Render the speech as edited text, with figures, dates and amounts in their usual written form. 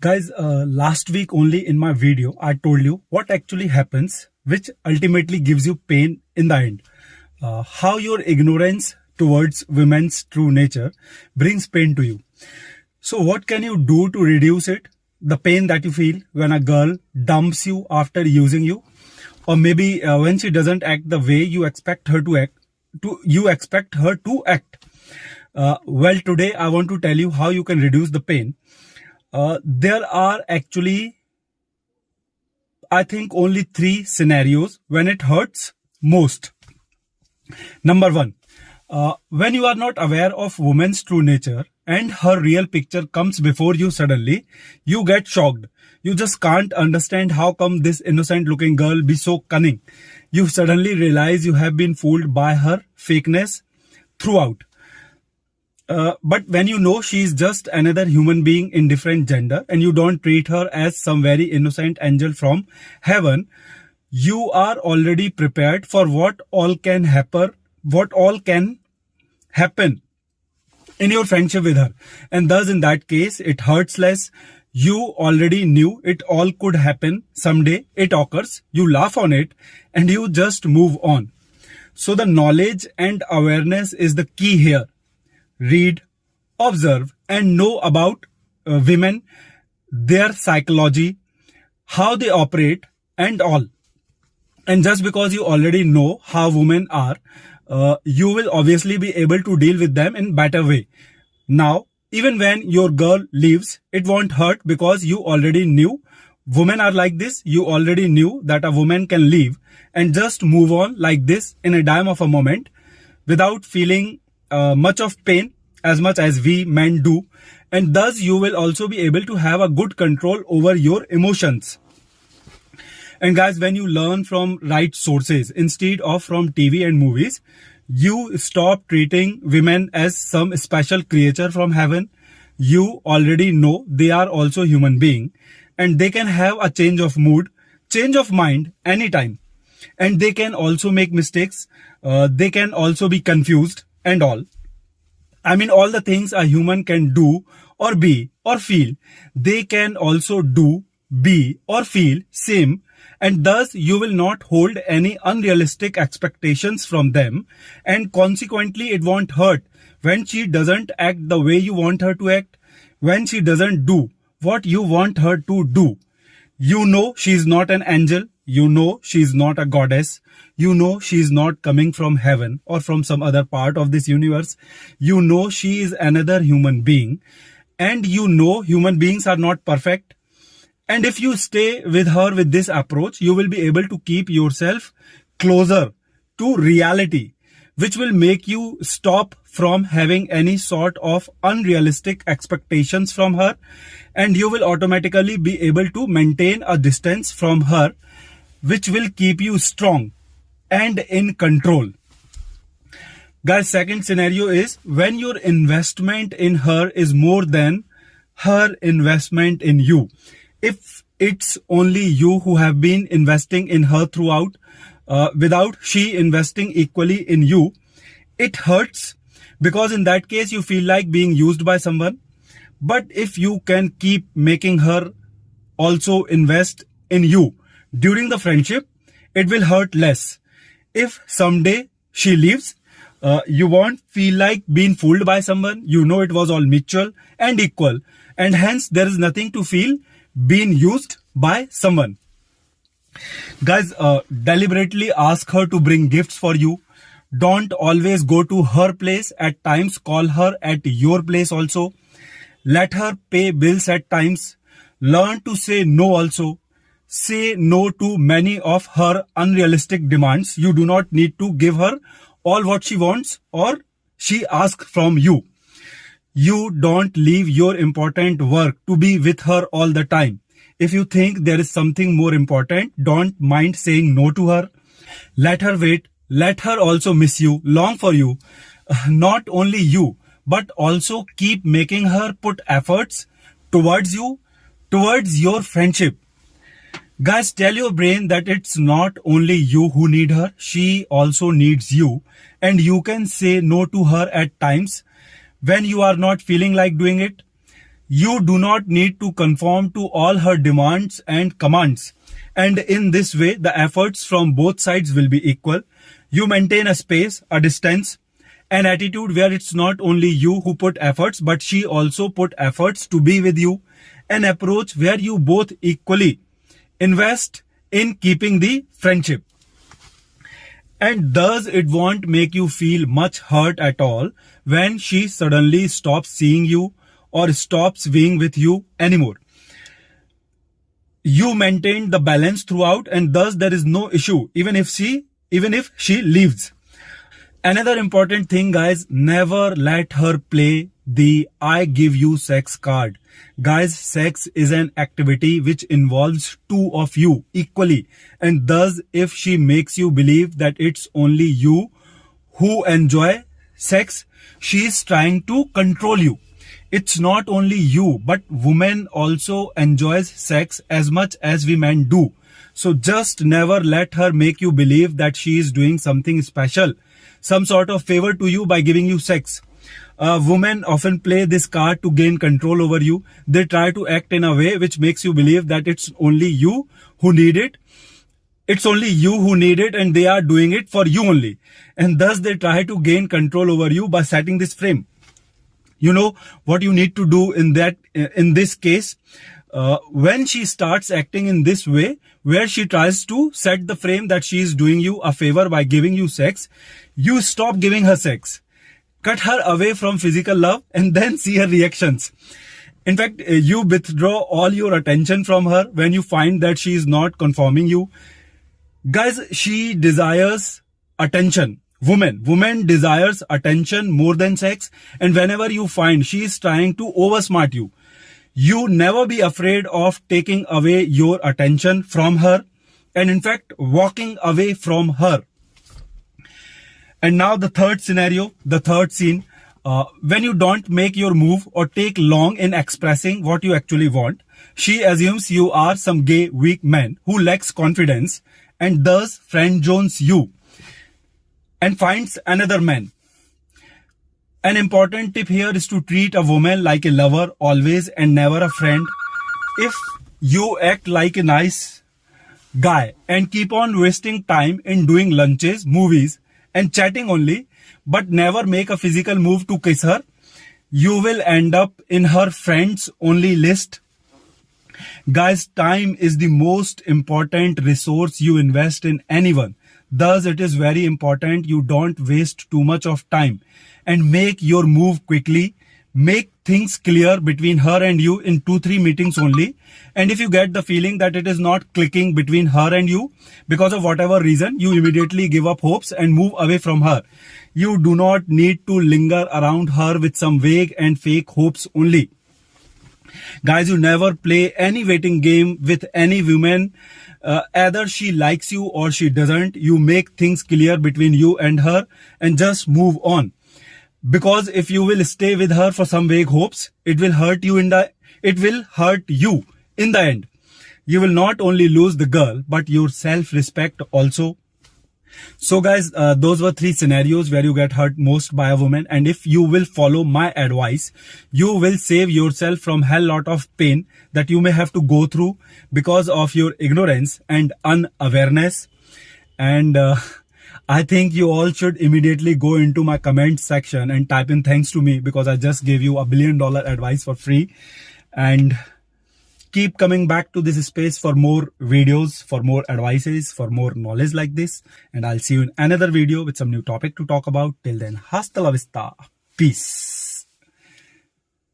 Guys, last week only in my video, I told you what actually happens, which ultimately gives you pain in the end. How your ignorance towards women's true nature brings pain to you. So what can you do to reduce it? The pain that you feel when a girl dumps you after using you, or maybe when she doesn't act the way you expect her to act. Well, today I want to tell you how you can reduce the pain. There are actually, I think, only 3 scenarios when it hurts most. Number 1, when you are not aware of woman's true nature and her real picture comes before you suddenly, you get shocked. You just can't understand how come this innocent looking girl be so cunning. You suddenly realize you have been fooled by her fakeness throughout. But when you know she is just another human being in different gender and you don't treat her as some very innocent angel from heaven, you are already prepared for what all can happen in your friendship with her. And thus in that case, it hurts less. You already knew it all could happen someday. It occurs, you laugh on it, and you just move on. So the knowledge and awareness is the key here. Read, observe, and know about women, their psychology, how they operate, and all. And just because you already know how women are, you will obviously be able to deal with them in better way. Now, even when your girl leaves, it won't hurt because you already knew women are like this. You already knew that a woman can leave and just move on like this in a dime of a moment without feeling much of pain as much as we men do, and thus you will also be able to have a good control over your emotions. And guys, when you learn from right sources instead of from TV and movies, you stop treating women as some special creature from heaven. You already know they are also human being and they can have a change of mood, change of mind anytime. And they can also make mistakes. They can also be confused and all. I mean, all the things a human can do or be or feel, they can also do, be or feel same, and thus you will not hold any unrealistic expectations from them, and consequently it won't hurt when she doesn't act the way you want her to act, when she doesn't do what you want her to do. You know she is not an angel. You know she is not a goddess. You know she is not coming from heaven or from some other part of this universe. You know she is another human being. And you know human beings are not perfect. And if you stay with her with this approach, you will be able to keep yourself closer to reality, which will make you stop from having any sort of unrealistic expectations from her. And you will automatically be able to maintain a distance from her, which will keep you strong and in control. Guys, second scenario is when your investment in her is more than her investment in you. If it's only you who have been investing in her throughout, without she investing equally in you, it hurts because in that case you feel like being used by someone. But if you can keep making her also invest in you during the friendship, it will hurt less. If someday she leaves, you won't feel like being fooled by someone. You know it was all mutual and equal, and hence there is nothing to feel being used by someone. Guys, deliberately ask her to bring gifts for you. Don't always go to her place. At times call her at your place also. Let her pay bills at times. Learn to say no also. Say no to many of her unrealistic demands. You do not need to give her all what she wants or she asks from you. You don't leave your important work to be with her all the time. If you think there is something more important, don't mind saying no to her. Let her wait. Let her also miss you, long for you. Not only you, but also keep making her put efforts towards you, towards your friendship. Guys, tell your brain that it's not only you who need her, she also needs you. And you can say no to her at times when you are not feeling like doing it. You do not need to conform to all her demands and commands, and in this way the efforts from both sides will be equal. You maintain a space, a distance, an attitude where it's not only you who put efforts but she also put efforts to be with you, an approach where you both equally invest in keeping the friendship. And thus it won't make you feel much hurt at all when she suddenly stops seeing you or stops being with you anymore. You maintain the balance throughout, and thus there is no issue even if she leaves. Another important thing, guys, never let her play the I give you sex card. Guys, sex is an activity which involves two of you equally, and thus if she makes you believe that it's only you who enjoy sex, she is trying to control you. It's not only you, but women also enjoys sex as much as we men do. So just never let her make you believe that she is doing something special, some sort of favor to you by giving you sex. Women often play this card to gain control over you. They try to act in a way which makes you believe that it's only you who need it. It's only you who need it and they are doing it for you only. And thus they try to gain control over you by setting this frame. You know what you need to do in this case? When she starts acting in this way, where she tries to set the frame that she is doing you a favor by giving you sex, you stop giving her sex. Cut her away from physical love and then see her reactions. In fact, you withdraw all your attention from her when you find that she is not conforming you. Guys, she desires attention. Woman desires attention more than sex, and whenever you find she is trying to oversmart you, you never be afraid of taking away your attention from her and in fact walking away from her. And now the third scenario, the third scene, when you don't make your move or take long in expressing what you actually want, she assumes you are some gay weak man who lacks confidence and thus friend zones you and finds another man. An important tip here is to treat a woman like a lover always and never a friend. If you act like a nice guy and keep on wasting time in doing lunches, movies and chatting only, but never make a physical move to kiss her, you will end up in her friends only list. Guys, time is the most important resource you invest in anyone. Thus, it is very important you don't waste too much of time and make your move quickly. Make things clear between her and you in 2-3 meetings only. And if you get the feeling that it is not clicking between her and you because of whatever reason, you immediately give up hopes and move away from her. You do not need to linger around her with some vague and fake hopes only. Guys, you never play any waiting game with any woman. Either she likes you or she doesn't. You make things clear between you and her and just move on. Because if you will stay with her for some vague hopes, it will hurt you in the end. You will not only lose the girl, but your self-respect also. So guys, those were 3 scenarios where you get hurt most by a woman, and if you will follow my advice, you will save yourself from hell lot of pain that you may have to go through because of your ignorance and unawareness. And I think you all should immediately go into my comment section and type in thanks to me because I just gave you $1 billion advice for free. And keep coming back to this space for more videos, for more advices, for more knowledge like this. And I'll see you in another video with some new topic to talk about. Till then, hasta la vista. Peace.